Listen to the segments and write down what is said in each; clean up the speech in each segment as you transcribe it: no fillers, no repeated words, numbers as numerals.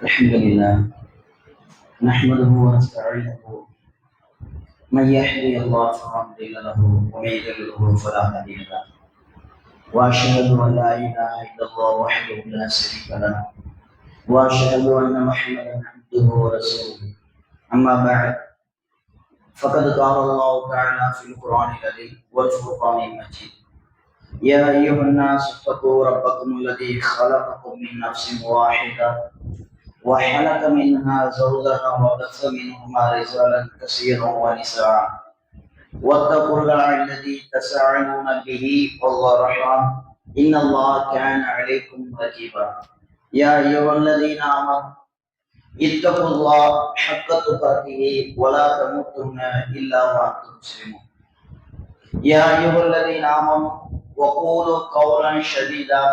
الحمد لله نحمده ونستعينه. من يهدي الله فلا مضل له ومن يضلل فلا هادي له. واشهد ان لا اله الا الله وحده لا شريك له واشهد ان محمدا عبده ورسوله. اما بعد فقد قال الله تعالى في القران الكريم والفرقان المجيد: يا ايها الناس اتقوا ربكم الذي خلقكم من نفس واحده وخلق منها زوجها وبث منهما رجالا كثيرا ونساء واتقوا الله الذي تساءلون به والارحام ان الله كان عليكم رقيبا. يا ايها الذين امنوا اتقوا الله حق تقاته ولا تموتن الا وانتم مسلمون. يا ايها الذين امنوا وقولوا قولا شديدا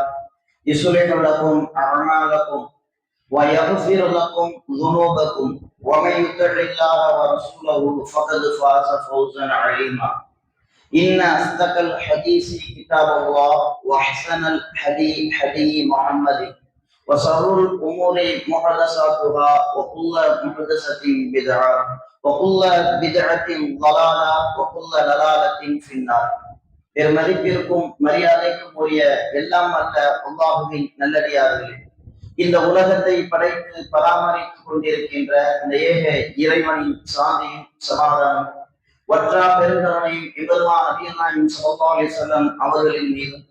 يصلح لكم اعمالكم ويغفر لكم ذنوبكم ومن يطع الله ورسوله فقد فاز فوزا عظيما. إن أصدق الحديث كتاب الله وأحسن الحديث حديث محمد وشر الأمور محدثاتها وكل محدثة بدعة وكل بدعة ضلالة وكل ضلالة في النار. பெருமதிப்பிற்கும் மரியாதைக்கும் உரிய எல்லாம் அல்ல அல்லாஹ்வின் நல்லடியார்களே, இந்த உலகத்தை படைத்து பராமரித்துக் கொண்டிருக்கின்ற இந்த ஏக இறைவனின் சாந்தியும் சமாதானம் ஒற்றா பெருங்கரணையும் எம்பெருமான் நபிகள் நாயகம் ஸல்லல்லாஹு அலைஹி வஸல்லம் அவர்களின் மீதும்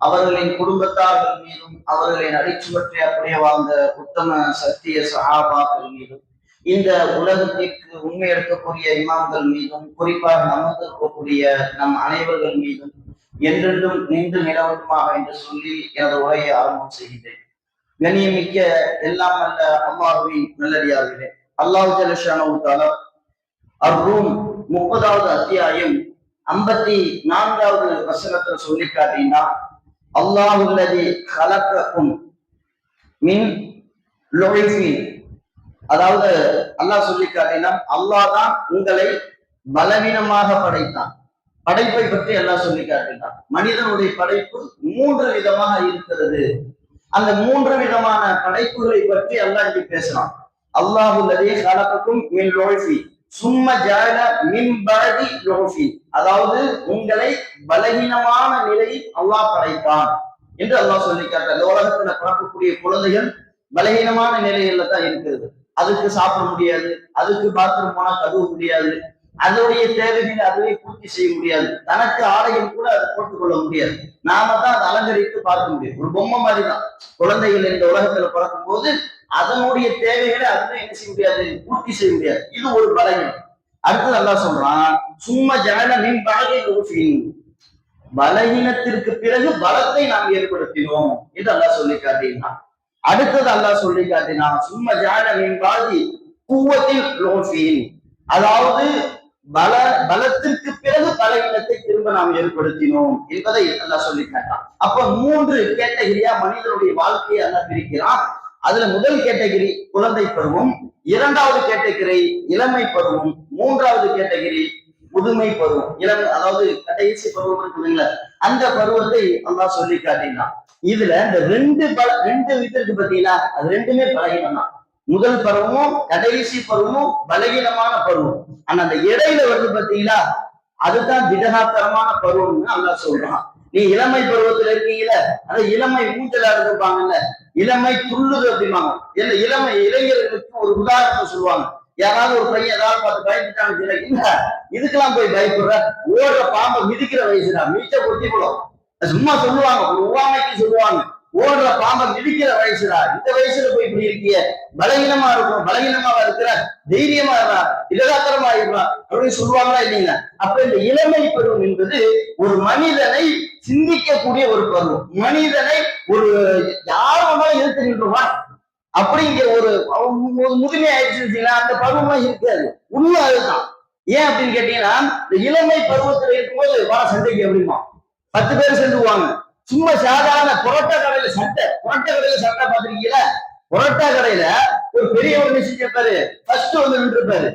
அவர்களின் குடும்பத்தார்கள் மீதும் அவர்களின் அடிச்சுவற்றை அப்படியே வாழ்ந்த உத்தம சத்திய சஹாபாக்கள் மீதும் இந்த உலகத்திற்கு உண்மை எடுக்கக்கூடிய இமாம்கள் மீதும் குறிப்பாக நமக்கு இருக்கக்கூடிய நம் அனைவர்கள் மீதும் என்றென்றும் நின்று நிலவட்டுமாக என்று சொல்லி எனது உரையை ஆரம்பம் செய்கின்றேன். கண்ணியமிக்க எல்லாம் அல்ல அல்லாஹ்வின் நல்லடியார்களே, அல்லாஹ் ஜல்ல ஷானஹு தஆலா அர்-ரூம் 30வது அத்தியாயம் 54வது வசனத்துல சொல்லி காட்டினா, அல்லாஹுல்லதி கலக்கக்கும் மின் லுஹ்ஃபின், அதாவது அல்லாஹ் சொல்லி காட்டினா அல்லாஹ் தான் உங்களை பலவீனமாக படைத்தான். படைப்பை பற்றி அல்லாஹ் சொல்லி காட்டினான். மனிதனுடைய படைப்பு 3 விதமாக இருக்கிறது. அந்த 3 விதமான படைப்புகளை பற்றி அல்லாஹ் இங்கே பேசுறான். அல்லாஹுல்லதி கலக்கக்கும் மின் லுஹ்ஃபின் சும்ம ஜஅல மின் பஅதி லுஹ்ஃபின், அதாவது உங்களை பலவீனமான நிலையில் அல்லாஹ் படைத்தான் என்று அல்லாஹ் சொல்லி காட்டுறான். இந்த உலகத்துல பிறக்கக்கூடிய குழந்தைகள் பலவீனமான நிலையில தான் இருக்கிறது. அதுக்கு சாப்பிட முடியாது, அதுக்கு பாத்ரூம் போனா கழுவ முடியாது, அதோடைய தேவைகளை அதுவே பூர்த்தி செய்ய முடியாது, தனக்கு ஆடைகள் கூட அதை போட்டுக்கொள்ள முடியாது. நாம தான் அதை அலங்கரித்து பார்க்க முடியும். ஒரு பொம்மை மாதிரி தான் குழந்தைகள் இந்த உலகத்துல பிறக்கும் போது அதனுடைய தேவைகளை அதுவே என்ன செய்ய முடியாது, பூர்த்தி செய்ய முடியாது. இது ஒரு பலவீனம். அடுத்தது அல்லாஹ் சொல்றான், சும்ம ஜஅல மின் பஅதி லுஹ்ஃபின், பலவீனத்திற்கு பிறகு பலத்தை நாம் ஏற்படுத்தினோம் என்று அல்லாஹ் சொல்லி காட்டினான். அடுத்தது அல்லாஹ் சொல்லி காட்டினான், சும்ம ஜஅல மின் பஅதி குவத்தி லுஹ்ஃபின், அதாவது பலத்திற்கு பிறகு பலவீனத்தை திரும்ப நாம் ஏற்படுத்தினோம் என்பதை அல்லாஹ் சொல்லி காட்டான். அப்ப 3 கேட்டகரியா மனிதனுடைய வாழ்க்கையை அல்லாஹ் பிரிக்கிறான். அதுல முதல் கேட்டகரி குழந்தை பருவம், 2வது கேட்டகரி இளமை பருவம், 3வது கேட்டகரி முதுமை பருவம். அதாவது கடைசி பருவம் இருக்குதுங்களா, அந்த பருவத்தை அல்லாஹ் சொல்லி காட்டினான். இதுல இந்த 2 இது இருக்கு பார்த்தீங்கன்னா, அது 2மே பலகீனம் தான். முதல் பருவமும் கடைசி பருவமும் பலகீனமான பருவம். ஆனா அந்த இடையில வருது பார்த்தீங்களா, அதுதான் திடகாத்தரமான பருவம்னு அல்லாஹ் சொல்றான். நீ இளமை பருவத்துல இருக்கீங்கள, அந்த இளமை ஊஞ்சலா இருப்பாங்கல்ல, இளமை துள்ளுது அப்படிம்பாங்க. இளமை இளைஞர்களுக்கு ஒரு உதாரணத்தை சொல்லுவாங்க. யாராவது ஒரு பையன் ஏதாவது பார்த்து பயந்துட்டான்னு, இதுக்கெல்லாம் போய் பயப்படுற, ஓடுற பாம்பை மிதிக்கிற வயசுடா, மீச்ச கொத்தி போடும், சும்மா சொல்லுவாங்க, ஒரு உவாமைக்கு சொல்லுவாங்க, ஓடுற பாம்பை மிதிக்கிற வயசுடா, இந்த வயசுல போய் இப்படி இருக்கிய, பலகீனமா இருக்கும், பலகீனமாவா இருக்கிற, தைரியமா இருக்கா, இடகாத்திரமா இருக்கா அப்படின்னு சொல்லுவாங்களா இல்லைங்க. அப்ப இந்த இளமை பருவம் என்பது ஒரு மனிதனை சிந்திக்கக்கூடிய ஒரு பருவம். மனிதனை ஒரு யாரும் எதிர்த்து நின்றுவான் அப்படிங்கிற ஒரு முதுமை ஆயிடுச்சுன்னா அந்த பருவமா இருக்காது. உண்மை அதுதான். ஏன் அப்படின்னு கேட்டீங்கன்னா, இந்த இளமை பருவத்துல இருக்கும்போது வர சண்டைக்கு எப்படிமா 10 பேர் சேர்ந்துக்குவாங்க. சும்மா சாதாரண புரோட்டா கடையில சட்டை பார்த்திருக்கீங்களா? புரோட்டா கடையில ஒரு பெரியவர் நிச்சயிச்சிருப்பாரு, ஃபர்ஸ்ட் வந்து நின்றுப்பாரு,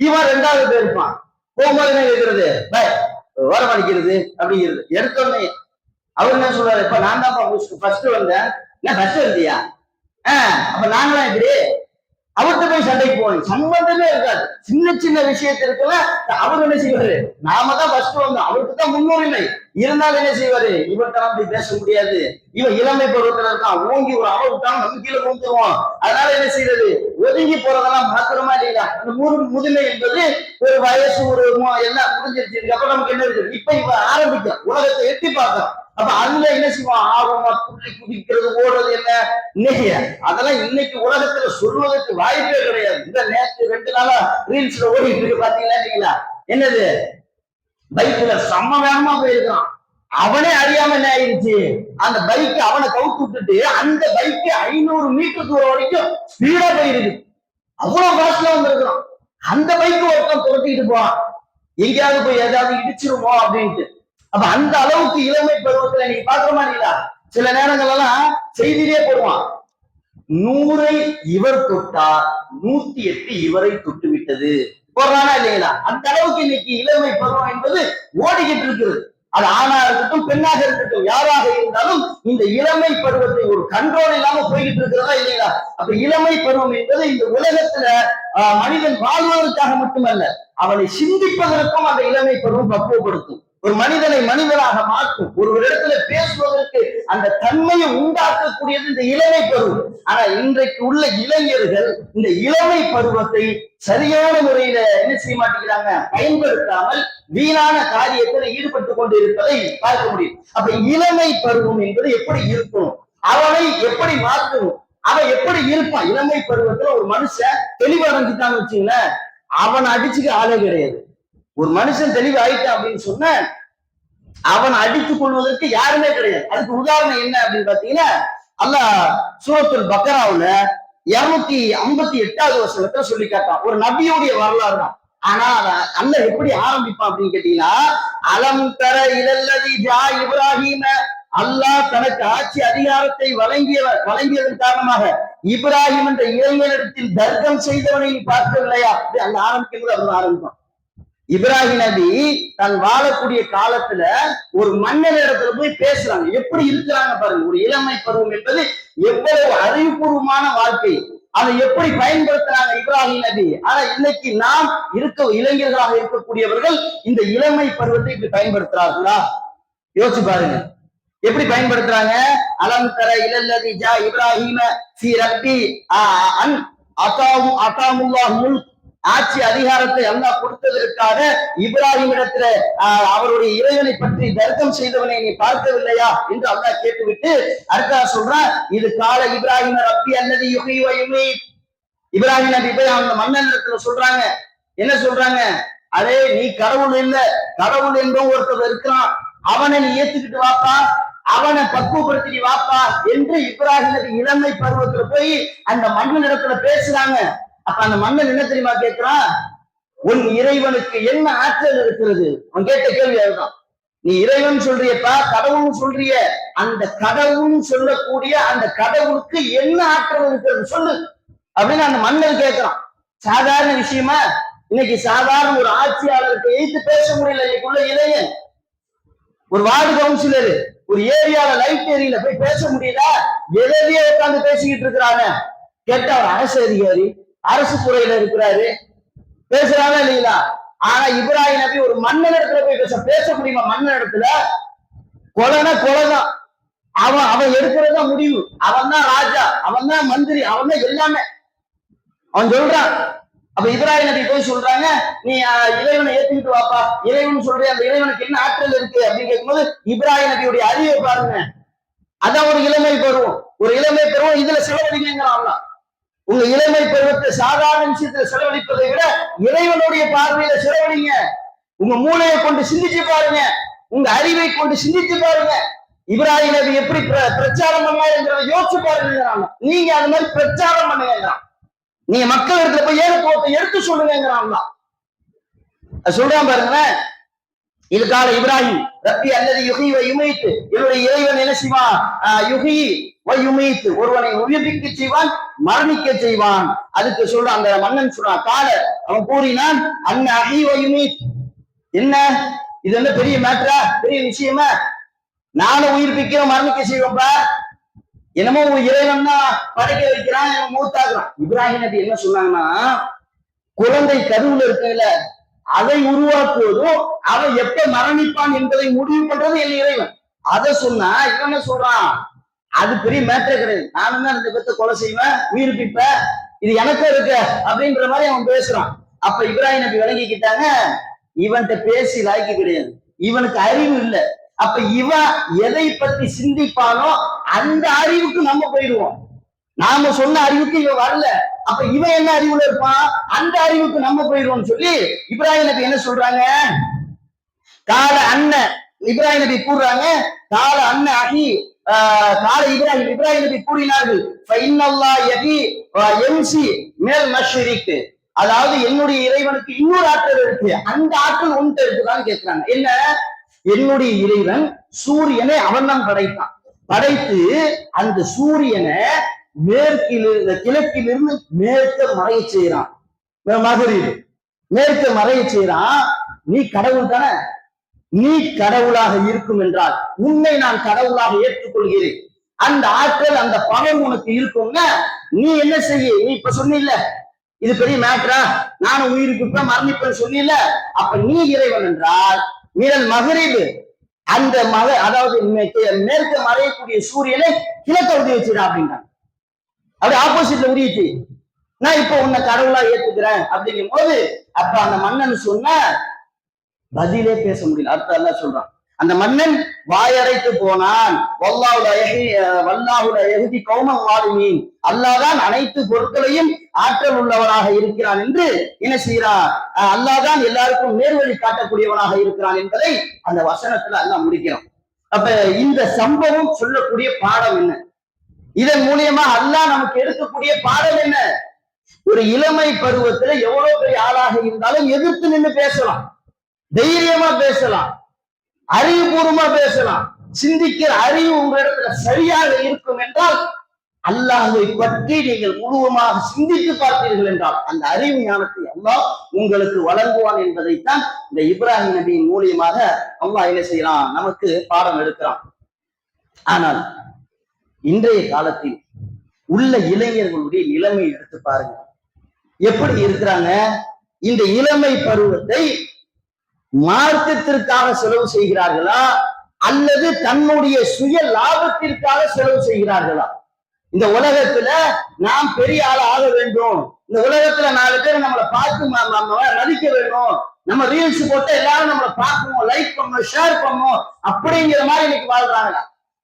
இவன் 2வது பேர் இருப்பான். போகும்போது என்ன கேட்கறது, வரவழைக்கிறது அப்படிங்கிறது. எடுத்தோடனே அவர் என்ன சொல்றாரு, இப்ப நான் தான் ஃபர்ஸ்ட் வந்தேன், என்ன ஃபர்ஸ்ட் வந்தியா, அப்ப நாங்களாம் எப்படி அவர்கிட்ட போய் சண்டைக்கு போவாங்க, சம்பந்தமே இருக்காது. சின்ன சின்ன விஷயத்திற்குல அவர் என்ன செய்வாரு, நாம தான் ஃபர்ஸ்ட் வந்தோம், அவருக்கு தான் முன்னுரிமை இருந்தாலும் என்ன செய்வாரு, இவர்கிட்ட அப்படி பேச முடியாது, இவன் இளமை பருவத்துல இருக்கான், ஓங்கி ஒரு அளவு விட்டாலும் நம்ம கீழே ஊந்துருவோம், அதனால என்ன செய்யறது, ஒதுங்கி போறதெல்லாம் மாத்திரமா இல்லையா. அந்த முதுமை என்பது ஒரு வயசு, ஒரு எல்லாம் முடிஞ்சிருச்சு, அப்புறம் நமக்கு என்ன இருக்குது, இப்ப இவன் ஆரம்பிக்கும் உலகத்தை எட்டி பார்க்கலாம். அப்ப அதுல என்ன செய்வான், ஆர்வமா துள்ளி குதிக்கிறது, ஓடுறது, என்ன இன்னைக்கு அதெல்லாம் இன்னைக்கு உலகத்துல சொல்வதற்கு வாய்ப்பே கிடையாது. இந்த நேற்று 2 நாளா ரீல்ஸ்ல ஓடிட்டு இருக்கு பாத்தீங்களா இல்லைங்களா, என்னது பைக்ல செம்ம வேகமா போயிருக்கான், அவனே அறியாம என்ன ஆயிடுச்சு, அந்த பைக் அவனை கவுத்து விட்டுட்டு அந்த பைக் 500 மீட்டர் தூரம் வரைக்கும் ஸ்பீடா போயிருக்கு, அவ்வளவு பாஸ்ட்ல வந்திருக்கான். அந்த பைக் ஒருத்தன் துரத்திக்கிட்டு போவான், எங்கேயாவது போய் ஏதாவது இடிச்சிருமோ அப்படின்ட்டு. அப்ப அந்த அளவுக்கு இளமை பருவத்துல நீங்க பாக்குறமா இல்லையா, சில நேரங்கள் எல்லாம் செய்தியிலே போடுவான், 100 இவர் தொட்டார், 108 இவரை தொட்டு விட்டது போடுறானா இல்லைங்களா. அந்த அளவுக்கு இன்னைக்கு இளமை பருவம் என்பது ஓடிக்கிட்டு இருக்குது. அது ஆணா இருக்கட்டும் பெண்ணாக இருக்கட்டும் யாராக இருந்தாலும் இந்த இளமை பருவத்தை ஒரு கண்ட்ரோல் இல்லாம போய்கிட்டு இருக்கிறதா இல்லைங்களா. அப்ப இளமை பருவம் என்பது இந்த உலகத்துல மனிதன் வாழ்வதற்காக மட்டுமல்ல, அவனை சிந்திப்பதற்கும் அந்த இளமை பருவம் பக்குவப்படுத்தும், ஒரு மனிதனை மனிதனாக மாற்றும், ஒரு இடத்துல பேசுவதற்கு அந்த தன்மையை உண்டாக்கக்கூடியது இந்த இளமை பருவம். ஆனா இன்றைக்கு உள்ள இளைஞர்கள் இந்த இளமை பருவத்தை சரியான முறையில என்ன செய்ய மாட்டேங்கிறாங்க, பயன்படுத்தாமல் வீணான காரியத்தில் ஈடுபட்டு கொண்டு இருப்பதை பார்க்க முடியும். அப்ப இளமை பருவம் என்பது எப்படி இருக்கும், அவனை எப்படி மாற்றணும், அவன் எப்படி இருப்பான். இளமை பருவத்துல ஒரு மனுஷன் தெளிவடைஞ்சிட்டான்னு வச்சுங்களேன், அவன் அடிச்சுக்க ஆளே கிடையாது. ஒரு மனுஷன் தெளிவு ஆயிட்டான் அப்படின்னு சொன்ன அவன் அடித்துக் கொள்வதற்கு யாருமே கிடையாது. அதுக்கு உதாரணம் என்ன அப்படின்னு பாத்தீங்கன்னா, அல்லாஹ் சூரத்துல் பக்கராவுல 258வது வசனத்துல சொல்லி காட்டான், ஒரு நபியுடைய வரலாறு தான். ஆனா அல்லாஹ் எப்படி ஆரம்பிப்பான் அப்படின்னு கேட்டீங்கன்னா, அலம் தர இலல்லதி ஜா இப்ராஹிம, அல்லாஹ் தனக்கு ஆட்சி அதிகாரத்தை வழங்கியதன் காரணமாக இப்ராஹிம் என்ற இளைஞனிடத்தில் தர்க்கம் செய்தவனை பார்க்கவில்லையா அப்படி அல்லாஹ் ஆரம்பிக்கும்போது அவர் ஆரம்பிப்பான். இப்ராஹிம் நபி தன் வாழக்கூடிய காலத்துல ஒரு மன்னர் இடத்துல போய் பேசுறாங்க, எப்படி இருக்கிறாங்க பாருங்க. ஒரு இளமை பருவம் என்பது எவ்வளவு அறிவுபூர்வமான வாழ்க்கை, அதை எப்படி பயன்படுத்துறாங்க இப்ராஹிம் நபி. ஆனா இன்னைக்கு நாம் இளைஞர்களாக இருக்கக்கூடியவர்கள் இந்த இளமை பருவத்தை இப்படி பயன்படுத்துறாங்களா, யோசிச்சு பாருங்க. எப்படி பயன்படுத்துறாங்க, அலம் தர இலல்லதி ஜா இப்ராஹிம ஃபீ ரப்பி அன் அதாமுல்லாஹ் முல்க், ஆட்சி அதிகாரத்தை அல்லாஹ் கொடுத்ததற்காக இப்ராஹிம் இடத்துல அவருடைய இறைவனை பற்றி தர்க்கம் செய்தவனை நீ பார்க்கவில்லையா என்று அல்லாஹ் கேட்டுவிட்டு அடுத்தா சொல்றான், இது கால இப்ராஹிம் ரப்பி அல்லது யுஹ்யி வ யுமீத். இப்ராஹிம் நபி போய் அந்த மன்னன் இடத்துல சொல்றாங்க, என்ன சொல்றாங்க, அதே நீ கடவுள் இல்ல, கடவுள் என்பவன் ஒருத்தர் இருக்கிறான், அவனை நீ ஏத்துக்கிட்டு வாப்பா, அவனை பக்குவப்படுத்தி வாப்பா என்று இப்ராஹிம் நபி இளமை பருவத்துல போய் அந்த மன்னன் இடத்துல பேசுறாங்க. அப்ப அந்த மன்னன் என்ன தெரியுமா கேட்கிறான், உன் இறைவனுக்கு என்ன ஆற்றல் இருக்கிறது. அவன் கேட்ட கேள்வி அதுதான், நீ இறைவன் சொல்றியப்பா, கடவுள் சொல்றிய, அந்த கடவுள் சொல்லக்கூடிய அந்த கடவுளுக்கு என்ன ஆற்றல் இருக்கிறது சொல்லு அப்படின்னு அந்த மன்னன் கேட்கிறான். சாதாரண விஷயமா, இன்னைக்கு சாதாரண ஒரு ஆட்சியாளருக்கு எதிர்த்து பேச முடியல இன்னைக்குள்ள இளைஞன். ஒரு வார்டு கவுன்சிலர் ஒரு ஏரியால லைட் ஏரியில போய் பேச முடியல, எதையே உட்கார்ந்து பேசிக்கிட்டு இருக்கிறாங்க. கேட்ட ஒரு அரசு அதிகாரி அரசு துறையில இருக்கிறாரு, பேசுறாங்க இல்லைங்களா. ஆனா இப்ராஹிம் நபி ஒரு மன்னன் இடத்துல போய் பேச முடியுமா? மன்னன் இடத்துல கொலைனா கொலைதான், அவன் எடுக்கிறதா முடிவு, அவன் தான் ராஜா, அவன் தான் மந்திரி, அவன் தான் எல்லாமே அவன் சொல்றான். அப்ப இப்ராஹிம் நபி போய் சொல்றாங்க, நீ இறைவனை ஏத்துக்கிட்டு வாப்பா, இறைவன் சொல்ற அந்த இறைவனுக்கு என்ன ஆற்றல் இருக்கு அப்படின்னு கேட்கும்போது இப்ராஹிம் நபியுடைய அறிவை பாருங்க. அதான் ஒரு இளமை பருவம். ஒரு இளமை பருவம் இதுல செலவழிக்கிறான். உங்க இளமை பருவத்தை சாதாரண விஷயத்துல செலவழிப்பதை விட இறைவனுடைய பார்வையில செலவழிங்க. உங்க மூளையை கொண்டு சிந்திச்சு பாருங்க, உங்க அறிவை கொண்டு சிந்திச்சு பாருங்க. இப்ராஹிம் நபி எப்படி பிரச்சாரம் பண்ணாருங்கிறத யோசிச்சு பாருங்க. நீங்க அது மாதிரி பிரச்சாரம் பண்ணுங்க, நீங்க மக்கள் இடத்துல போய் ஏகத்துவத்தை எடுத்து சொல்லுங்கிறான். சொல்றான் பாருங்களேன், இது கால இப்ராஹிம் ரப்பி அல்லது யுஹ்யி வ யுமீத், என்னுடைய இறைவன் என்ன செய்வான், யுஹ்யி வ யுமீத், ஒருவனை உயிர்ப்பிக்க செய்வான் மரணிக்க செய்வான். அதுக்கு சொல்றான் அந்த மன்னன் சொல்றான், கால அவன் கூறினான், அன்ன அஹி வ யுமீத், என்ன இது என்ன பெரிய மேட்டரா, பெரிய விஷயமா, நானும் உயிர்ப்பிக்கிறோம் மரணிக்க செய்வோம்பா, என்னமோ ஒரு இறைவன் தான் படைக்க வைக்கிறான், மூத்தாக்குறான். இப்ராஹிம் நபி என்ன சொன்னாங்கன்னா, குழந்தை கருவுல இருக்கல அதை உருவாக்குவதும் அவன் எப்ப மரணிப்பான் என்பதை முடிவு பண்றது என் இறைவன். அதை சொன்னா இவன் என்ன சொல்றான், அது பெரிய மேட்டரே கிடையாது, நானும் தான் 2 பேர்த்த கொலை செய்வேன், உயிர் பிப்பேன், இது எனக்கும் இருக்கு அப்படின்ற மாதிரி அவன் பேசுறான். அப்ப இப்ராஹிம் நபி விளங்கிக்கிட்டாங்க, இவன்கிட்ட பேசி லாய்க்கு கிடையாது, இவனுக்கு அறிவு இல்லை. அப்ப இவன் எதை பத்தி சிந்திப்பானோ அந்த அறிவுக்கு நம்ம போயிடுவோம். நாம சொன்ன அறிவுக்கு இவன் வரல, அப்ப இவன் என்ன அறிவுல இருப்பான், அந்த அறிவுக்கு நம்ம போயிடுவோம்னு சொல்லி இப்ராஹிம் நபி என்ன சொல்றாங்க, கால அண்ணன் இப்ராஹிம் நபி கூறுறாங்க, கால அண்ணன் அஹி கால இப்ராஹிம் நபி கூறினார்கள், மேல் மஷ்ரிக், அதாவது என்னுடைய இறைவனுக்கு இன்னொரு ஆற்றல் இருக்கு, அந்த ஆற்றல் உன்கிட்ட இருக்குதான்னு கேட்கிறாங்க. என்ன, என்னுடைய இறைவன் சூரியனை அவன் தான் படைத்தான், படைத்து அந்த சூரியனை மேற்கிலிருந்து கிழக்கிலிருந்து மேற்க மறைய செய்யறான், மகரீப் மேற்க மறைய செய்யறான். நீ கடவுள் தானே, நீ கடவுளாக இருக்கும் என்றால் உன்னை நான் கடவுளாக ஏற்றுக்கொள்கிறேன், அந்த ஆற்றல் அந்த பவர் உனக்கு இருக்கும்னா நீ என்ன செய்ய, நீ இப்ப சொன்னில்ல இது பெரிய மேட்டரா, நானும் உயிருக்கு இப்ப மரணிப்பேன் சொன்னில்ல, அப்ப நீ இறைவன் என்றால் மீனல் மகரீப் அந்த அதாவது மேற்க மறையக்கூடிய சூரியனை கிழக்க உதவி வச்சிடா அப்படின்றாங்க. அப்படி ஆப்போசிட்ல உரிச்சு நான் இப்ப உன்னை கடவுளா ஏத்துக்கிறேன் அப்படிங்கும் போது, அப்ப அந்த மன்னன் சொன்ன பதிலே பேச முடியல. அர்த்தம் எல்லாம் சொல்றான், அந்த மன்னன் வாயடைத்து போனான். அல்லாதான் அனைத்து பொருட்களையும் ஆற்றல் உள்ளவனாக இருக்கிறான் என்று என்ன செய்யறான், அல்லாதான் எல்லாருக்கும் நேர்வழி காட்டக்கூடியவனாக இருக்கிறான் என்பதை அந்த வசனத்துல எல்லாம் முடிக்கிறோம். அப்ப இந்த சம்பவம் சொல்லக்கூடிய பாடம் என்ன, இதன் மூலியமா அல்லாஹ் நமக்கு எடுக்கக்கூடிய பாடம் என்ன, ஒரு இளமை பருவத்துல எவ்வளவு பெரிய ஆளாக இருந்தாலும் எதிர்த்து நின்று பேசலாம், தைரியமா பேசலாம், அறிவுபூர்வமா பேசலாம், சிந்திக்கிற அறிவு உங்க இடத்துல சரியாக இருக்கும் என்றால் அல்லாஹ்வை பற்றி நீங்கள் முழுவதுமாக சிந்தித்து பார்த்தீர்கள் என்றால் அந்த அறிவு ஞானத்தை அல்லாஹ் உங்களுக்கு வழங்குவான் என்பதைத்தான் இந்த இப்ராஹிம் நபியின் மூலியமாக அல்லாஹ் என்ன செய்யறான், நமக்கு பாடம் எடுக்கிறான். ஆனால் இன்றைய காலத்தில் உள்ள இளைஞர்களுடைய நிலைமை எடுத்து பாருங்க, எப்படி இருக்கிறாங்க. இந்த இளமை பருவத்தை மார்க்கத்திற்காக செலவு செய்கிறார்களா அல்லது தன்னுடைய சுய லாபத்திற்காக செலவு செய்கிறார்களா? இந்த உலகத்துல நாம் பெரிய ஆள் ஆக வேண்டும், இந்த உலகத்துல 4 பேர் நம்மளை பார்த்து மதிக்க வேண்டும், நம்ம ரீல்ஸ் போட்டு எல்லாரும் நம்மளை பார்க்கணும், லைக் பண்ணணும், ஷேர் பண்ணணும் அப்படிங்கிற மாதிரி இன்னைக்கு வாழ்றாங்க.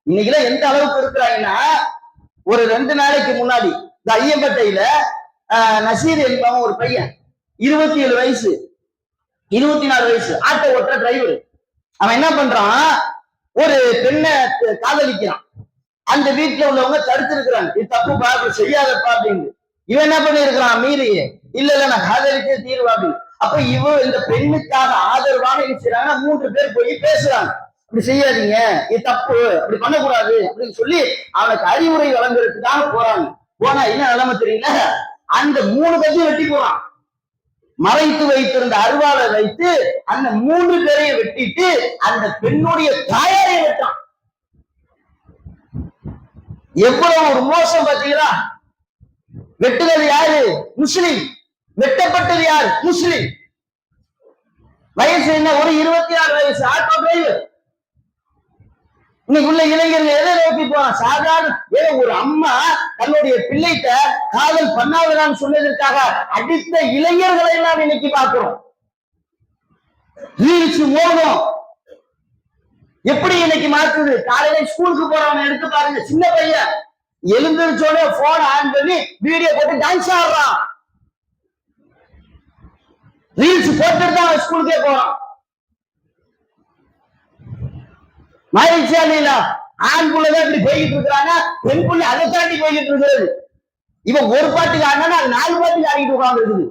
இன்னைக்குல எந்த அளவுக்கு இருக்கிறாங்கன்னா, ஒரு 2 நாளைக்கு முன்னாடி இந்த ஐயம்பட்டையில நசீர் என்பவன் ஒரு பையன் 27 வயசு 24 வயசு ஆட்டோ ஓட்டுற டிரைவர், அவன் என்ன பண்றான், ஒரு பெண்ணை காதலிக்கிறான், அந்த வீட்டுல உள்ளவங்க தடுத்து இருக்கிறாங்க, இது தப்புப்பா, அப்படி செய்யாதப்பா அப்படின்னு. இவன் என்ன பண்ணி இருக்கிறான், மீறி இல்ல நான் காதலிச்சே தீர்வா அப்படின்னு. அப்ப இந்த பெண்ணுக்காக ஆதரவாக என்ன செய்யறாங்கன்னா 3 பேர் போய் பேசுறாங்க, இப்படி செய்யாதீங்க, இது தப்பு, அப்படி பண்ணக்கூடாது அப்படின்னு சொல்லி அவனுக்கு அறிவுரை வழங்குறதுக்காக போறாங்க. போனா என்ன நிலைமை தெரியல, அந்த 3 பேரையும் வெட்டி போறான், மறைத்து வைத்திருந்த அருவாளை வைத்து அந்த 3 பேரையும் வெட்டிட்டு அந்த பெண்ணுடைய தாயாரை வெட்டான். எவ்வளவு ஒரு மோசம் பார்த்தீங்களா? வெட்டுறது யாரு, முஸ்லிம், வெட்டப்பட்டது யார், முஸ்லிம். வயசு என்ன, ஒரு 26 வயசு ஆட்டோ டிரைவர். இன்னைக்கு உள்ள இளைஞர்கள் எதை நோக்கி போறான், சாதாரண ஒரு அம்மா தன்னுடைய பிள்ளைகிட்ட காதல் பண்ணாததான்னு சொன்னதற்காக அடித்த இளைஞர்களை எல்லாம் இன்னைக்கு பார்க்கிறோம். ரீல்ஸ் மோகம் எப்படி இன்னைக்கு மாற்றுது. காலையில ஸ்கூலுக்கு போறவங்க எடுத்து பாருங்க, சின்ன பையன் எழுந்திருச்சோட போன் ஆன் பண்ணி வீடியோ போட்டு டான்ஸ் ஆடுறான், ரீல்ஸ் போட்டுட்டு தான் ஸ்கூலுக்கே போறான். மகிழ்ச்சியா இல்ல, ஆண் புள்ளதான் இப்படி போய்கிட்டு இருக்கிறாங்க, பெண் புள்ளி அதை தாண்டி போய்கிட்டு இருக்கிறது. இவன் ஒரு பாட்டுக்கு ஆடினா 4 பாட்டுக்கு ஆடிட்டு உட்கார்ந்து இருக்குது.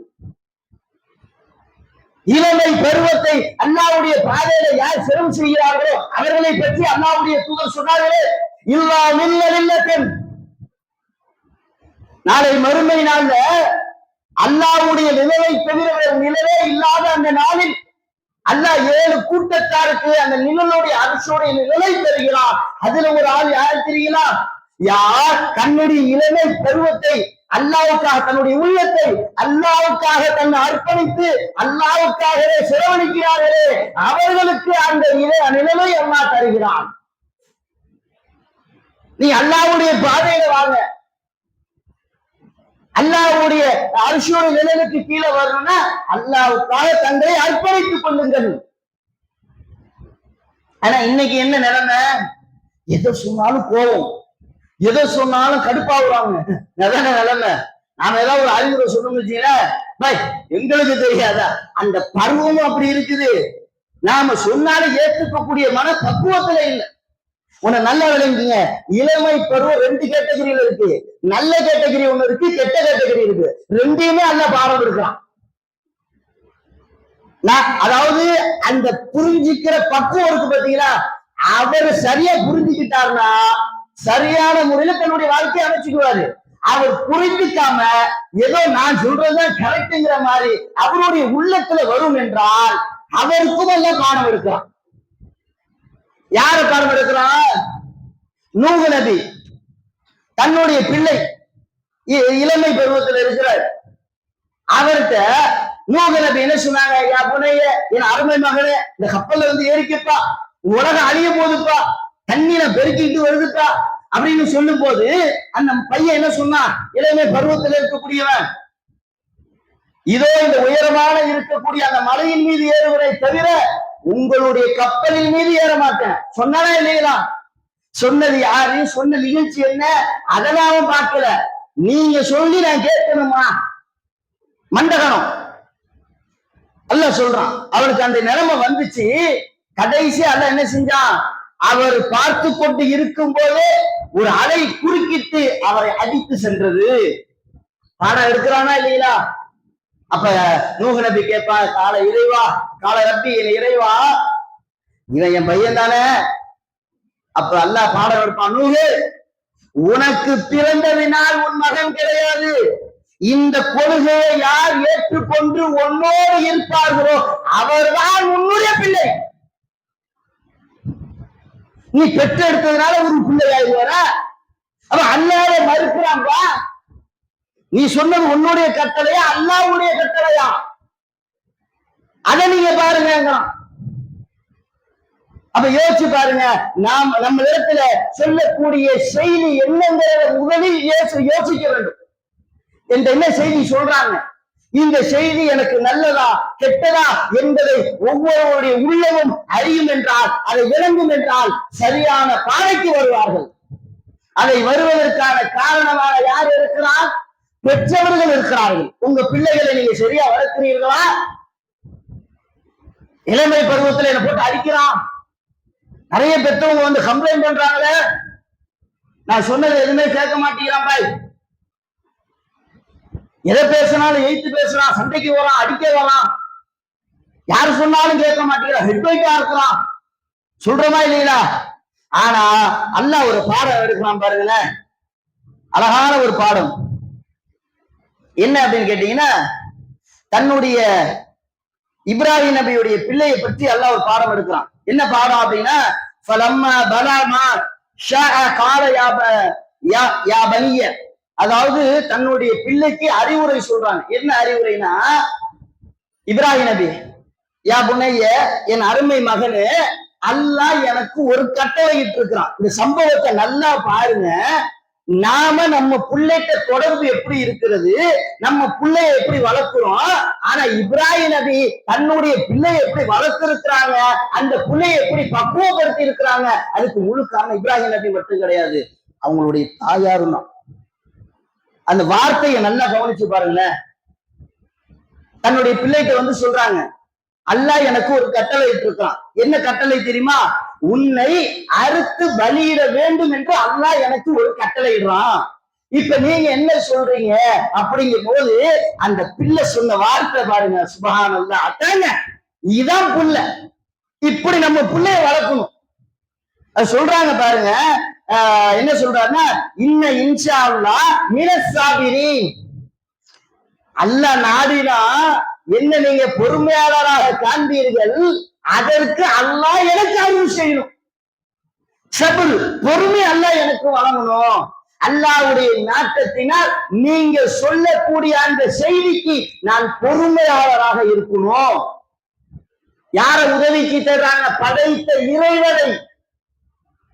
இளமை பருவத்தை அல்லாஹ்வுடைய பாதையில யார் செலவு செய்கிறார்களோ அவர்களை பற்றி அல்லாஹ்வுடைய தூதர் சொன்னார்களே, இல்லா மில்லலில்லக்கன், நாளை மறுமை நாள்ல அல்லாஹ்வுடைய நிலையை தவிர வேறு நிலையே இல்லாத அந்த நாளில் அல்லாஹ் 7 கூட்டத்தாருக்கு அந்த நிழலுடைய அரசுடைய நிழலை தருகிறான். அதுல ஒரு ஆள் யாரு தெரியுங்களா, யார் தன்னுடைய இளமை பருவத்தை அல்லாவுக்காக, தன்னுடைய உள்ளத்தை அல்லாவுக்காக தன்னை அர்ப்பணித்து அல்லாவுக்காகவே செலவழிக்கிறார்களே அவர்களுக்கு அந்த நிலைமை அல்லாஹ் தருகிறான். நீ அல்லாஹ்வுடைய பாதையில வாங்க, அல்லாஹ்வுடைய அரிசியோட நிலைமைக்கு கீழே வரணும்னா அல்லாஹ்வுக்காக தங்களை அர்ப்பணித்துக் கொள்ளுங்கள். ஆனா இன்னைக்கு என்ன நிலைமை? எதை சொன்னாலும் கோபம், எதை சொன்னாலும் கடுப்பாகுறாங்க. நிலைமை. நாம ஏதாவது ஒரு அறிவுரை சொல்லணும்னு வச்சீங்கன்னா எங்களுக்கு தெரியாதா? அந்த பருவமும் அப்படி இருக்குது. நாம சொன்னாலும் ஏற்றுக்கக்கூடிய மன பக்குவத்துல இல்லை. உன்னை நல்லா விளங்குங்க. இளமை பருவம் 2 கேட்டகரியில இருக்கு. நல்ல கேட்டகரி ஒண்ணு இருக்கு, கெட்ட கேட்டகரி இருக்கு. ரெண்டையுமே அல்ல பாடம் இருக்கான். அதாவது அந்த புரிஞ்சிக்கிற பக்குவம் இருக்கு பாத்தீங்களா, அவர் சரியா புரிஞ்சுக்கிட்டாருன்னா சரியான முறையில தன்னுடைய வாழ்க்கையை அமைச்சுக்குவாரு. அவர் புரிஞ்சுக்காம ஏதோ நான் சொல்றதுதான் கரெக்ட்ங்கிற மாதிரி அவருடைய உள்ளத்துல வரும் என்றால் அவருக்கும் எல்லாம் பாடம் எடுக்கிறான். யார பாடம் எடுக்கிறான்? நூஹ் நபி தன்னுடைய பிள்ளை இளமை பருவத்தில் இருக்கிறார். அவர்கிட்ட நூஹ் நபி என்ன சொன்னாங்க? யா புனைய, என் அருமை மகனே, இந்த கப்பல்ல வந்து ஏறிக்கப்பா, உலகம் அழிய போதுப்பா, தண்ணீரை பெருக்கிட்டு வருதுப்பா அப்படின்னு சொல்லும் போது அந்த பையன் என்ன சொன்னான்? இளமை பருவத்தில் இருக்கக்கூடியவன், இதோ இந்த உயரமான இருக்கக்கூடிய அந்த மலையின் மீது ஏறுவதை தவிர உங்களுடைய கப்பலின் மீது ஏற மாட்டேன் சொன்னானா இல்லையா? சொன்னது யாரு? சொன்ன நிகழ்ச்சி என்ன? அதெல்லாம் பார்க்கல. நீங்க சொல்லி நான் கேட்கணுமா? மண்டகனம் அல்லாஹ் சொல்றான். அவனுக்கு அந்த நிலைமை வந்துச்சு. கடைசி அல்லாஹ் என்ன செஞ்சான்? அவர் பார்த்து கொண்டு இருக்கும் போதே ஒரு அலை குறுக்கிட்டு அவரை அடித்து சென்றது. பாடம் எடுக்கிறானா இல்லையா? அப்ப நூஹ் நபி கேட்பா, கால இறைவா, கால ரப்பி, என் இறைவா, இவன் என் பையன் தானே. அப்ப அல்லாஹ் பாடம் எடுப்பான், நூஹ், உனக்கு பிறந்ததினால் உன் மகன் கிடையாது. இந்த கொள்கையை யார் ஏற்றுக்கொண்டு உன்னோடு இருப்பார்களோ அவர்தான் உன்னுடைய பிள்ளை. நீ பெற்றெடுத்ததுனால ஒரு பிள்ளை ஆயிடுவாரா? அவன் அல்லாஹ்வை மறுக்கிறான்பா. நீ சொன்னது உன்னுடைய கட்டளையா அல்லாஹ்வுடைய கட்டளையா? அதை நீங்க பாருங்க. அப்ப யோசிச்சு பாருங்க. நாம் நம்ம இடத்துல சொல்லக்கூடிய செய்தி என்னங்கிறத முதலில் யோசிக்க வேண்டும். என்ற என்ன செய்தி சொல்றாங்க? இந்த செய்தி எனக்கு நல்லதா கெட்டதா என்பதை ஒவ்வொருவருடைய உள்ளமும் அறியும் என்றால், அதை விளங்கும் என்றால் சரியான பாதைக்கு வருவார்கள். அதை வருவதற்கான காரணமாக யார் இருக்கிறார்? பெற்றவர்கள் இருக்கிறார்கள். உங்க பிள்ளைகளை நீங்க சரியா வளர்க்கிறீர்களா? இளமை பருவத்தில் என்ன போட்டு அடிக்கிறான். நிறைய பெற்றவங்க வந்து கம்ப்ளைண்ட் பண்றாங்களே, நான் சொன்னது எதுவுமே கேட்க மாட்டேங்கிறான் பாய், எதை பேசினாலும் எய்த்து பேசுறான், சண்டைக்கு வரான், அடிக்க வரான், யாரு சொன்னாலும் கேட்க மாட்டேங்கிறான், ஹெட்வைட்டா இருக்கிறான். சொல்றமா இல்லையா? ஆனா அல்லாஹ் ஒரு பாடம் எடுக்கிறான் பாருங்களேன், அழகான ஒரு பாடம். என்ன அப்படின்னு கேட்டீங்கன்னா, தன்னுடைய இப்ராஹிம் நபியுடைய பிள்ளையை பற்றி அல்லாஹ் ஒரு பாடம் எடுக்கிறான். என்ன பாடம் அப்படின்னா, அதாவது தன்னுடைய பிள்ளைக்கு அறிவுரை சொல்றாங்க. என்ன அறிவுரைனா, இப்ராஹிம் நபி, யா புனைய, என் அருமை மகனே, அல்லாஹ் எனக்கு ஒரு கட்டளை இட்டு இருக்கிறான். இந்த சம்பவத்தை நல்லா பாருங்க. நாம நம்ம பிள்ளைகிட்ட தொடர்பு எப்படி இருக்கிறது, நம்ம பிள்ளைய எப்படி வளர்க்கிறோம், ஆனா இப்ராஹிம் நபி தன்னுடைய பிள்ளையை எப்படி வளர்த்திருக்கிறாங்க, அந்த பிள்ளையை எப்படி பக்குவப்படுத்தி இருக்கிறாங்க, அதுக்கு முழு காரணம் இப்ராஹிம் நபி மட்டும் கிடையாது, அவங்களுடைய தாயாரும் தான். அந்த வார்த்தையை நல்லா கவனிச்சு பாருங்களேன். தன்னுடைய பிள்ளைகிட்ட வந்து சொல்றாங்க, அல்லாஹ் எனக்கு ஒரு கட்டளை இருக்கான். என்ன கட்டளை தெரியுமா? உன்னை அறுத்து பலியிட வேண்டும் என்று அல்லாஹ் எனக்கு ஒரு கட்டளை இடுறான். இப்ப நீங்க என்ன சொல்றீங்க அப்படிங்கும் போது அந்த பிள்ளை சொன்ன வார்த்தை பாருங்க, சுப்ஹானல்லாஹ், அதாங்க இதான் புள்ள, இப்படி நம்ம பிள்ளைய வளர்க்கணும். அது சொல்றாங்க பாருங்க. என்ன சொல்றாருன்னா, இன்ன இன்ஷா அல்லாஹ் மினஸ் சாபிரீன், அல்லாஹ் நாடினா என்ன நீங்க பொறுமையாளராக காண்பீர்கள், அதற்கு அல்லாஹ் எனக்கு அருள் செய்யணும். சபுர், பொறுமை அல்லாஹ் எனக்கு வழங்கணும். அல்லாஹ்வுடைய நாட்டத்தினால் நீங்க சொல்லக்கூடிய அந்த செய்திக்கு நான் பொறுமையாளராக இருக்கணும். யார உதவிக்கு தேடுறாங்க? படைத்த இறைவனை.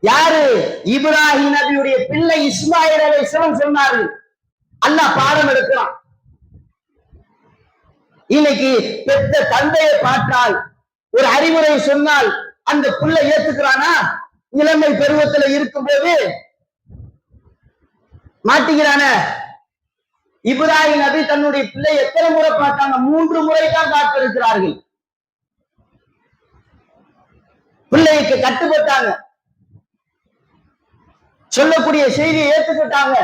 யாரு? இப்ராஹிம் நபியுடைய பிள்ளை இஸ்மாயில் அலைஹிஸ்ஸலாம் சொன்னார்கள். அல்லாஹ் பாடம் எடுக்கிறான். இன்னைக்கு பெத்த தந்தையை பார்த்தால், ஒரு அறிவுரை சொன்னால் அந்த பிள்ளை ஏத்துக்கிறானா? இளமை பருவத்தில் இருக்கும்போது மாட்டிக்கிறான. இப்ராஹிம் நபி தன்னுடைய பிள்ளை எத்தனை முறை பார்த்தாங்க? 3 முறை தான் பார்த்திருக்கிறார்கள். பிள்ளைக்கு கட்டுப்பட்டாங்க, சொல்லக்கூடிய செய்தியை ஏத்துக்கிட்டாங்க.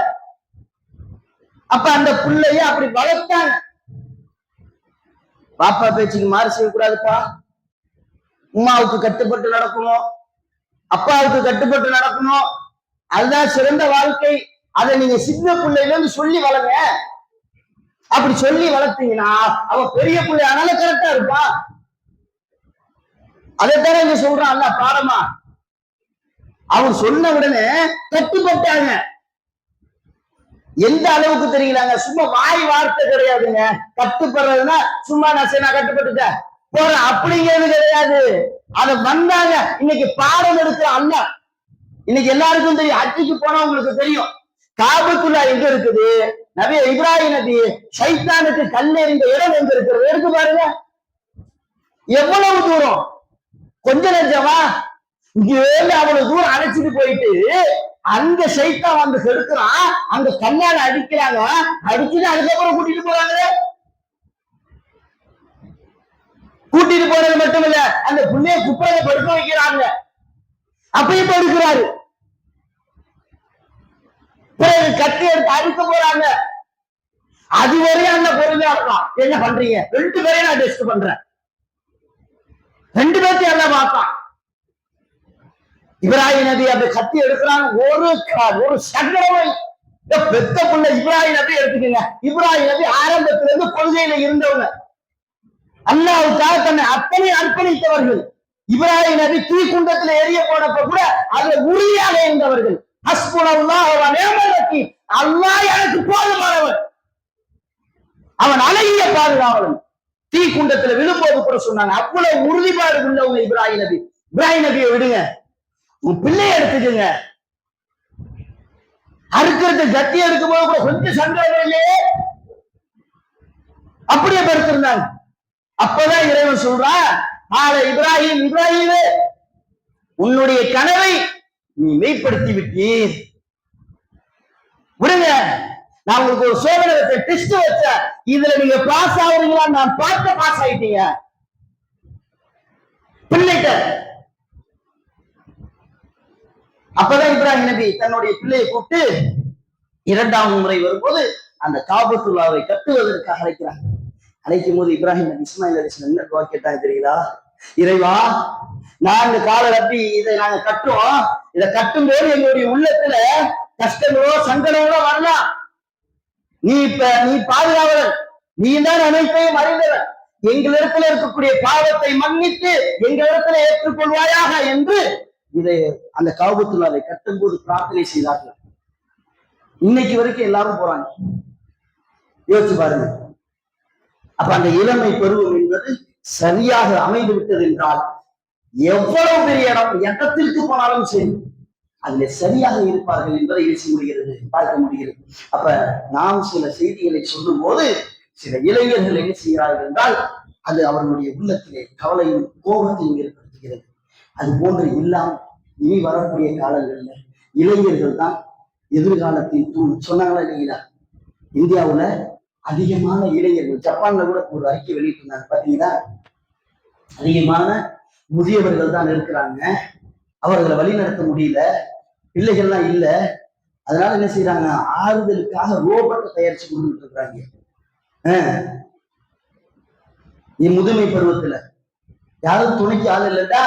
அப்ப அந்த பிள்ளைய அப்படி வளர்த்தாங்க. பாப்பா பேச்சுக்கு மாறு செய்யக்கூடாதுப்பா, உமாவுக்கு கட்டுப்பட்டு நடக்கணும், அப்பாவுக்கு கட்டுப்பட்டு நடக்கணும், அதுதான் சிறந்த வாழ்க்கை. அதை நீங்க சின்ன பிள்ளையில இருந்து சொல்லி வளங்க. அப்படி சொல்லி வளர்த்தீங்கன்னா அவன் பெரிய பிள்ளை ஆனால கரெக்டா இருப்பா. அதைத்தானே இங்க சொல்றான் அல்ல பாடமா. அவன் சொன்ன உடனே கட்டுப்பட்டாங்க. எந்த அளவுக்கு தெரியலாங்க? சும்மா வாய் வார்த்தை கிடையாதுங்க. கட்டுப்படுறதுன்னா சும்மா நான் கட்டுப்பட்டுட்டேன் போறேன் அப்படிங்கிறது கிடையாது. அதை வந்தாங்க. இன்னைக்கு பாடம் எடுக்கிற அல்ல. இன்னைக்கு எல்லாருக்கும் தெரியும். ஹஜ்ஜுக்கு போனா உங்களுக்கு தெரியும் காபத்துல்லா எங்க இருக்குது. நபி இப்ராஹிம் நபி சைத்தானுக்கு கல்லெறிந்த இடம் எங்க இருக்கிறது? எடுத்து பாருங்க. எவ்வளவு தூரம்? கொஞ்ச நெஞ்சமா? இங்க அவ்வளவு தூரம் அழைச்சிட்டு போயிட்டு அந்த சைத்தான் வந்து கெடுக்கிறான். அந்த கல்லால அடிக்கிறாங்க. அடிச்சுட்டு அதுக்கப்புறம் கூட்டிட்டு போறாங்க. கூட்டிட்டு போறது மட்டும் இல்ல, அந்த புள்ளைய குப்பையை படுக்க வைக்கிறாங்க. அப்பயும் படுக்கிறாரு. பிறகு கட்டி எடுத்து அடிக்க போறாங்க. அதுவரையும் அந்த பொறுமையா இருக்கலாம். என்ன பண்றீங்க? 2 பேரையும் நான் டெஸ்ட் பண்றேன். 2 பேர்த்தையும் எல்லாம் பார்த்தான். இப்ராஹிம் நபி அப்படி கத்தி எடுக்கிறாங்க. ஒரு சக்கரவை பெத்த புள்ள இப்ராஹிம் நபி எடுத்துக்கங்க. இப்ராஹிம் நபி ஆரம்பத்துல இருந்து கொள்கையில இருந்தவங்க, அல்லாஹ்வுக்காக தன்னை அத்தனை அர்ப்பணித்தவர்கள். இப்ராஹிம் நபி தீக்குண்டத்துல எரிய போனப்ப கூட அதுல உறுதியாக இருந்தவர்கள். ஹஸ்புனல்லாஹு வ நிஅமல் வக்கீல், அல்லாஹ் எனக்கு போதுமானவன், அவன் அழகிய பாதுகாவலன். தீக்குண்டத்துல விழும்போது கூட சொன்னாங்க. அவ்வளவு உறுதிப்பாடு உள்ளவங்க இப்ராஹிம் நபி. இப்ராஹிம் நபியை விடுங்க, உன் பிள்ளைய எடுத்துக்கங்க. அறுக்கிறது கத்தி எடுக்கும் போது கூட கொஞ்சம் சந்தேகம் இல்லையே, அப்படியே படுத்திருந்தாங்க. அப்பதான் இறைவன் சொல்றான், இப்ராஹிம் இப்ராஹிமே, உன்னுடைய கனவை நீ மெய்ப்படுத்தி விட்டீர். விடுங்க, நான் உங்களுக்கு ஒரு சோதனை டெஸ்ட் வச்சேன். இதுல நீங்க பாஸ் ஆகுறீங்களா? நான் பார்த்த பாஸ் ஆயிட்டீங்க. பிள்ளைகிட்ட அப்பதான் இப்ராஹிம் நபி தன்னுடைய பிள்ளையை கூப்பிட்டு 2வது முறை வரும்போது அந்த காபத்துல்லாவை கட்டுவதற்காக அழைக்கிறாங்க. அழைக்கும் போது இப்ராஹிம் நபி இஸ்மாயில் அலைஹிஸ்ஸலாம் என்ன துஆ கேட்டாங்க தெரியுதா? இறைவா, நாங்க கால ரப்பி இதை நாங்க கட்டுவோம். இதை கட்டும் போது எங்களுடைய உள்ளத்துல கஷ்டங்களோ சங்கடங்களோ வரலாம். நீ பாதுகாவலன், நீ தான் அனைத்தையும் அறிந்தவன். எங்களிடத்துல இருக்கக்கூடிய பாவத்தை மன்னித்து எங்களிடத்துல ஏற்றுக்கொள்வாயாக என்று இதை அந்த காபத்துல்லாவை கட்டும் போது பிரார்த்தனை செய்தார்கள். இன்னைக்கு வரைக்கும் எல்லாரும் போறாங்க. யோசிச்சு பாருங்க. அப்ப அந்த இளமை பருவம் என்பது சரியாக அமைந்து விட்டது என்றால் எவ்வளவு பெரிய இடத்திற்கு போனாலும் சரி அதுல சரியாக இருப்பார்கள் என்பதை பேச முடிகிறது, பார்க்க முடிகிறது. அப்ப நாம் சில செய்திகளை சொல்லும் போது சில இளைஞர்கள் என்ன செய்கிறார்கள் என்றால் அது அவர்களுடைய உள்ளத்திலே கவலையும் கோபத்தையும் ஏற்படுத்துகிறது. அது போன்று இல்லாமல் இனி வரக்கூடிய காலங்கள்ல இளைஞர்கள் தான் எதிர்காலத்தின் தூண். சொன்னாங்களா இல்லைங்களா? இந்தியாவுல அதிகமான இளைஞர்கள், ஜப்பான்ல கூட ஒரு அறிக்கை வெளியிட்டு இருந்தாங்க பாத்தீங்களா, அதிகமான முதியவர்கள் தான் இருக்கிறாங்க. அவர்களை வழிநடத்த முடியல, பிள்ளைகள்லாம் இல்ல. அதனால என்ன செய்யறாங்க? ஆறுதலுக்காக ரோபோட்டை தயாரிச்சு கொடுத்துட்டு இருக்கிறாங்க. முதுமை பருவத்துல யாரும் துணைக்கு ஆள் இல்லைன்னா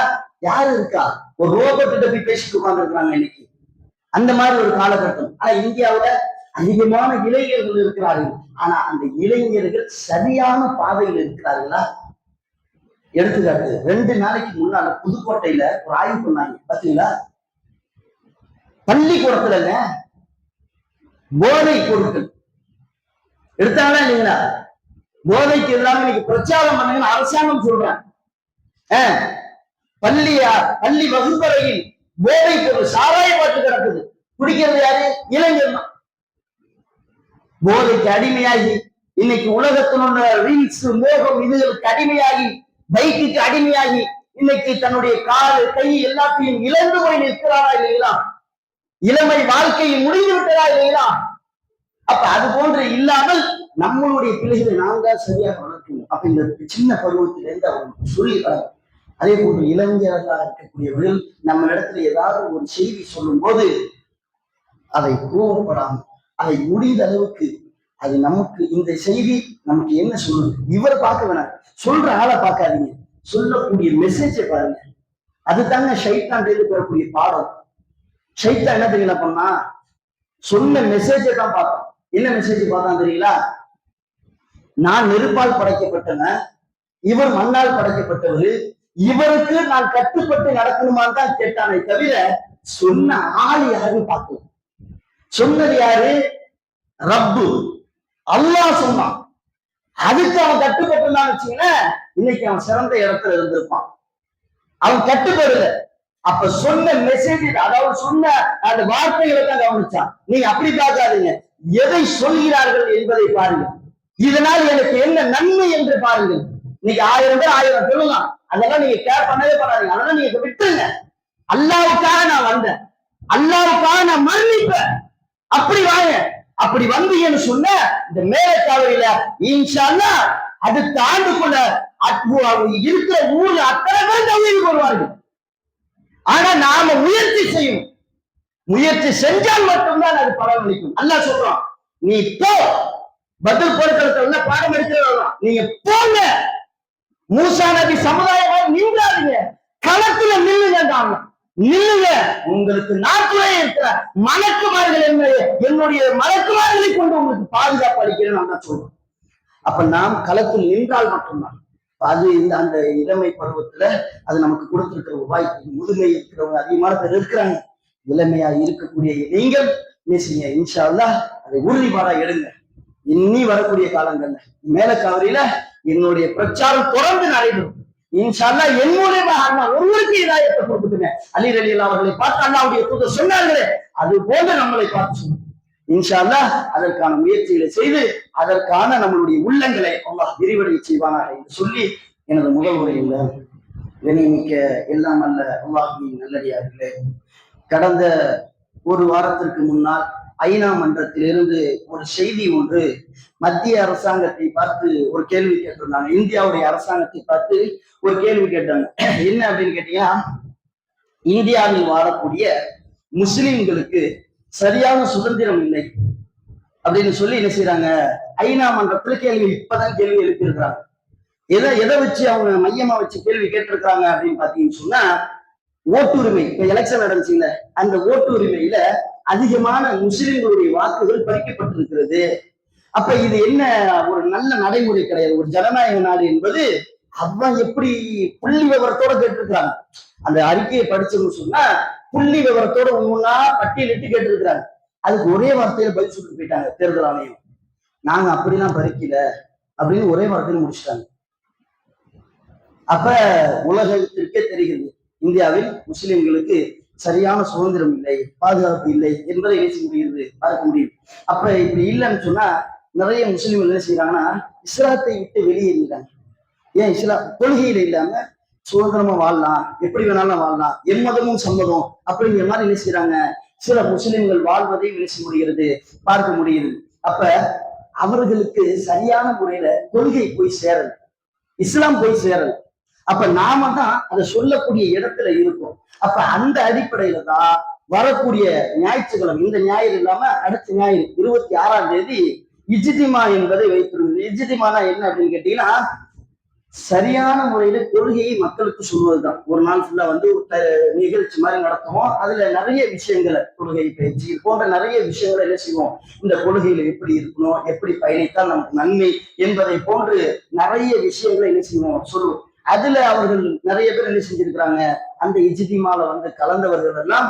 யாரு இருக்கா? ஒரு ரோபோட் கிட்ட போய் பேசிட்டு உட்கார்ந்து இருக்கிறாங்க இன்னைக்கு. அந்த மாதிரி ஒரு காலகட்டம். ஆனா இந்தியாவுல அதிகமான இளைஞர்கள் இருக்கிறார்கள். ஆனா அந்த இளைஞர்கள் சரியான பாதையில் இருக்கிறார்களா? எடுத்துக்காட்டு, 2 நாளைக்கு முன்னால புதுக்கோட்டையில ஒரு ஆய்வு பண்ணாங்க பாத்தீங்களா? பள்ளிக்கூடத்துல போதை பொருட்கள் எடுத்தாங்களா இல்லைங்களா? போதைக்கு எதிராக இன்னைக்கு பிரச்சாரம் பண்ணுங்கன்னு அரசாங்கம் சொல்றாங்க. பள்ளி வகுப்பறையில் போதை பொருள் சாராய பாட்டு கிடக்குது. குடிக்கிறது யாரு? இளைஞர் தான். போதைக்கு அடிமையாகி இன்னைக்கு உலகத்தினுடைய ரீல்ஸ் மோகம் இதுகளுக்கு அடிமையாகி, பைக்குக்கு அடிமையாகி இன்னைக்கு தன்னுடைய கால் கை எல்லாத்தையும் இழந்து போய் நிற்கிறாரா இல்லைங்களா? இளமை வாழ்க்கையை முடிந்து விட்டதா இல்லைங்களா? அப்ப அது போன்று இல்லாமல் நம்மளுடைய பிள்ளைகளை நாம் தான் சரியாக வளர்க்கணும். அப்ப இந்த சின்ன பருவத்திலிருந்து அவங்களுக்கு சொல்லி அதே போன்று இளைஞர்களாக இருக்கக்கூடியவர்கள் நம்ம இடத்துல ஏதாவது ஒரு செய்தி சொல்லும் போது அதை கோபப்படாமல், அதை முடிந்த அளவுக்கு அது நமக்கு இந்த செய்தி நமக்கு என்ன சொல்லுது, இவரை பார்க்க வேணாம், சொல்ற ஆளை பார்க்காதீங்க, சொல்லக்கூடிய மெசேஜை பாருங்க. அதுதாங்க ஷைத்தான் பெறக்கூடிய பாடம். ஷைத்தான் என்ன தெரியல பண்ணா, சொன்ன மெசேஜை தான் பார்த்தான். என்ன மெசேஜ் பார்த்தான் தெரியுங்களா? நான் நெருப்பால் படைக்கப்பட்டவன், இவர் மண்ணால் படைக்கப்பட்டவர், இவருக்கு நான் கட்டுப்பட்டு நடக்கணுமான்னு தான் கேட்டானே தவிர சொன்ன ஆள் யாருன்னு பார்க்கல. சொன்னது யாரு? ரப்பு, அல்லாஹ் சொன்னான். அதுக்கு அவன் கட்டுப்பட்டுதான் வச்சுங்களேன், இன்னைக்கு அவன் சிறந்த இடத்துல இருந்திருப்பான். அவன் கட்டுப்படல. அப்ப சொன்ன மெசேஜ், அதாவது சொன்ன அந்த வார்த்தைகளை தான் கவனிச்சான். நீங்க அப்படி பார்க்காதீங்க, எதை சொல்கிறார்கள் என்பதை பாருங்க. இதனால் எனக்கு என்ன நன்மை என்று பாருங்கள். இன்னைக்கு 1000 பேர் 1000 சொல்லலாம், அதெல்லாம் நீங்க கேர் பண்ணவே பண்ணாதீங்க. அதெல்லாம் நீங்க விட்டுருங்க. அல்லாவுக்காக நான் வந்தேன், அல்லாவுக்காக நான் மரணிப்பேன், அப்படி வாங்க. அப்படி வந்தீங்கன்னு சொன்ன இந்த மேலக்காவிரியில இன்ஷா அல்லாஹ் அடுத்த ஆண்டுக்குள்ள இருக்கிற ஊர்ல அத்தனை பேர் தகுதிக்கு வருவார்கள். ஆனா நாம முயற்சி செய்யணும். முயற்சி செஞ்சால் மட்டும்தான் அது பலனளிக்கும். அல்லாஹ் சொல்றான், நீ போ, பதில் போர்க்களத்துல பாடம் எடுக்கிறவங்க நீங்க போங்க. மூசா நபி சமுதாயமாக நின்றாதீங்க, களத்துல நில்லுங்க. நில்லுங்க, உங்களுக்கு நாட்டுல இருக்கிற மலக்குமார்கள் என்னுடைய மலக்குமார்களை கொண்டு உங்களுக்கு பாதுகாப்பு அளிக்கிறேன் நான் சொல்றேன். அப்ப நாம் களத்தில் நின்றால் மட்டும்தான் அது இந்த அந்த இளமை பருவத்துல அது நமக்கு கொடுத்திருக்கிற வாய்ப்பு. முதுமை இருக்கிறவங்க அதிகமான பேர் இருக்கிறாங்க. இளமையா இருக்கக்கூடிய நீங்கள் பேசுங்க, இன்ஷா அல்லாஹ் அதை உறுதிப்பாடா எடுங்க. இன்னி வரக்கூடிய காலங்கள்ல மேலக்காவிரியில என்னுடைய பிரச்சாரம் தொடர்ந்து நடைபெறும். இன்ஷா அல்லாஹ் என் மூலமாக ஒருவருக்கு இதாயத்தை கொடுத்துட்டுங்க. அலி ரலியல்லாஹு அவர்களை பார்த்து அல்லாஹ்வுடைய தூதர் சொன்னார்களே, அது போல நம்மளை பார்த்து சொன்னோம். இன்ஷா அல்லாஹ் அதற்கான முயற்சிகளை செய்து அதற்கான நம்மளுடைய உள்ளங்களை அல்லாஹ் விரிவடைய செய்வானாக என்று சொல்லி எனது முதல் உரையில் கண்ணியமிக்க எல்லாம் அல்ல அல்லாஹ்வின் நல்லடியார்களே, கடந்த ஒரு வாரத்திற்கு முன்னால் ஐநா மன்றத்திலிருந்து ஒரு செய்தி ஒன்று மத்திய அரசாங்கத்தை பார்த்து ஒரு கேள்வி கேட்டிருந்தாங்க. இந்தியாவுடைய அரசாங்கத்தை பார்த்து ஒரு கேள்வி கேட்டாங்க. என்ன அப்படின்னு கேட்டீங்கன்னா, இந்தியாவில் வாழக்கூடிய முஸ்லிம்களுக்கு சரியான சுதந்திரம் இல்லை அப்படின்னு சொல்லி என்ன செய்யறாங்க, ஐநா மன்றத்துல இப்பதான் கேள்வி எழுப்பியிருக்கிறாங்க. எதை வச்சு அவங்க மையமா வச்சு கேள்வி கேட்டிருக்காங்க அப்படின்னு பாத்தீங்கன்னு சொன்னா, ஓட்டுரிமை. இப்ப எலெக்ஷன் நடந்துச்சுல, அந்த ஓட்டுரிமையில அதிகமான முஸ்லிம்களுடைய வாக்குகள் பறிக்கப்பட்டிருக்கிறது. அப்ப இது என்ன ஒரு நல்ல நடைமுறை கிடையாது. ஒரு ஜனநாயக நாடு என்பது அவன் எப்படி புள்ளி விவரத்தோட கேட்டிருக்கிறாங்க. அந்த அறிக்கையை படிச்சோம்னு சொன்னா புள்ளி விவரத்தோட ஒவ்வொன்னா பட்டியலிட்டு கேட்டிருக்கிறாங்க. அதுக்கு ஒரே வார்த்தையில பதில் சொல்லிட்டு போயிட்டாங்க தேர்தல் ஆணையம். நாங்க அப்படிலாம் பறிக்கல அப்படின்னு ஒரே வார்த்தையில முடிச்சுட்டாங்க. அப்ப உலகத்திற்கே தெரிகிறது, இந்தியாவில் முஸ்லிம்களுக்கு சரியான சுதந்திரம் இல்லை, பாதுகாப்பு இல்லை என்பதை பேச முடியுது, பார்க்க முடியும். அப்ப இப்படி இல்லைன்னு சொன்னா நிறைய முஸ்லிம்கள் என்ன செய்யறாங்கன்னா இஸ்லாத்தை விட்டு வெளியேறாங்க. ஏன் இஸ்லாம் கொள்கையில இல்லாம சுதந்திரமா வாழலாம், எப்படி வேணாலும் வாழலாம், எம்மதமும் சம்மதம் அப்படிங்கிற மாதிரி என்ன செய்யறாங்க சில முஸ்லிம்கள் வாழ்வதை பேச முடிகிறது, பார்க்க முடியுது. அப்ப அவர்களுக்கு சரியான முறையில கொள்கை போய் சேரல, இஸ்லாம் போய் சேரல. அப்ப நாம தான் அதை சொல்லக்கூடிய இடத்துல இருக்கும். அப்ப அந்த அடிப்படையில தான் வரக்கூடிய ஞாயிற்றுக்கிழமை, இந்த ஞாயிறு இல்லாம அடுத்த ஞாயிறு 26ஆம் தேதி இஜ்திமா என்பதை வைத்திருந்தது. இஜ்திமானா என்ன அப்படின்னு கேட்டீங்கன்னா, சரியான முறையில கொள்கையை மக்களுக்கு சொல்வதுதான். ஒரு நாள் ஃபுல்லா வந்து நிகழ்ச்சி மாதிரி நடத்துவோம். அதுல நிறைய விஷயங்களை, கொள்கை பேச்சு போன்ற நிறைய விஷயங்களை என்ன செய்வோம், இந்த கொள்கையில எப்படி இருக்கணும், எப்படி பயணித்தால் நமக்கு நன்மை என்பதை போன்று நிறைய விஷயங்களை என்ன செய்வோம் சொல்லுவோம். அதுல அவர்கள் நிறைய பேர் என்ன செஞ்சிருக்கிறாங்க, அந்த இஜ்திமால கலந்தவர்கள் எல்லாம்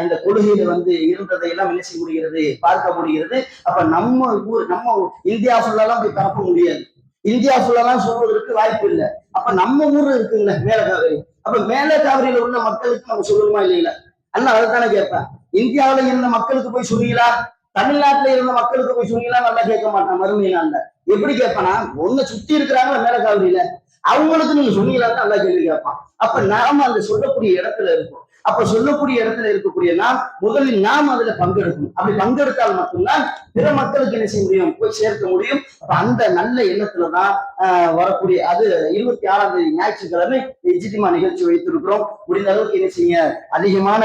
இந்த கொள்கையில இருந்ததை எல்லாம் என்ன செய்ய முடிகிறது, பார்க்க முடிகிறது. அப்ப நம்ம ஊர், நம்ம இந்தியா ஃபுல்லாலாம் போய் பரப்ப முடியாது, இந்தியா ஃபுல்லாலாம் சொல்வதற்கு வாய்ப்பு இல்லை. அப்ப நம்ம ஊர் இருக்குல்ல மேலக்காவிரி, அப்ப மேலக்காவிரியில உள்ள மக்களுக்கு நம்ம சொல்லணுமா இல்லைங்களா? அண்ணா அதைத்தானே கேட்பேன். இந்தியாவில இருந்த மக்களுக்கு போய் சொல்லுவீங்களா, தமிழ்நாட்டுல இருந்த மக்களுக்கு போய் சொன்னீங்களா? நல்லா கேட்க மாட்டான் மறுமையில. எப்படி கேட்பானா, ஒண்ணு சுத்தி இருக்கிறாங்களா மேலக்காவிரியில, அவங்களுக்கு நீங்க சொன்னீங்களான்னு நல்லா கேள்வி கேட்பான். அப்ப நாம அந்த சொல்லக்கூடிய இடத்துல இருக்கோம். அப்ப சொல்லக்கூடிய இடத்துல இருக்கக்கூடிய நாம் முதலில் நாம் அதுல பங்கெடுக்கணும். அப்படி பங்கெடுத்தால் மட்டும்தான் பிற மக்களுக்கு என்ன செய்ய முடியும், போய் சேர்க்க முடியும். அப்ப அந்த நல்ல எண்ணத்துலதான் வரக்கூடிய அது 26ஆம் தேதி ஞாயிற்றுக்கிழமை இஜ்திமா நிகழ்ச்சி வைத்திருக்கிறோம். முடிந்த அளவுக்கு என்ன செய்யுங்க, அதிகமான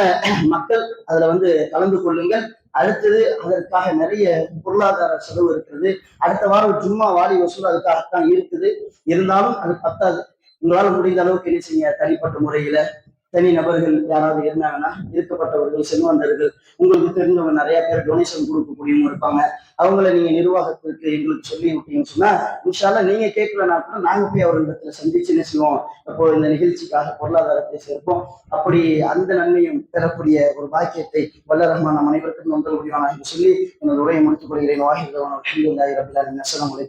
மக்கள் அதுல கலந்து கொள்ளுங்கள். அடுத்தது அதற்காக நிறைய பொருளாதார செலவு இருக்கிறது. அடுத்த வாரம் ஜும்மா வாலி வசூல் அதுக்காகத்தான் இருக்குது. இருந்தாலும் அது பத்தாது. உங்களால் முடிந்த அளவுக்கு என்ன செய்ய, தனிப்பட்ட முறையில தனி நபர்கள் யாராவது இருந்தாங்கன்னா, இருக்கப்பட்டவர்கள், செல்வந்தர்கள், உங்களுக்கு தெரிஞ்சவங்க நிறைய பேர் டொனேஷன் கொடுக்கக்கூடியவங்க இருப்பாங்க. அவங்கள நீங்க நிர்வாகத்திற்கு எங்களுக்கு சொல்லி விட்டீங்கன்னு சொன்னா, இன்ஷால்லா நீங்க கேட்கலனா கூட நாங்க போய் அவர்களிடத்துல சந்திச்சு என்ன செய்வோம், அப்போ இந்த நிகழ்ச்சிக்காக பொருளாதாரத்தை சேர்ப்போம். அப்படி அந்த நன்மையும் பெறக்கூடிய ஒரு பாக்கியத்தை வல்ல ரஹ்மான் நம் அனைவருக்கும் வந்தல் முடியும் என்று சொல்லி எனது உரையை முடித்துக் கொள்கிறேன். வாஹித் அல்ஹம்துலில்லாஹி ரப்பில் ஆலமீன். அஸ்ஸலாமு அலைக்கும்.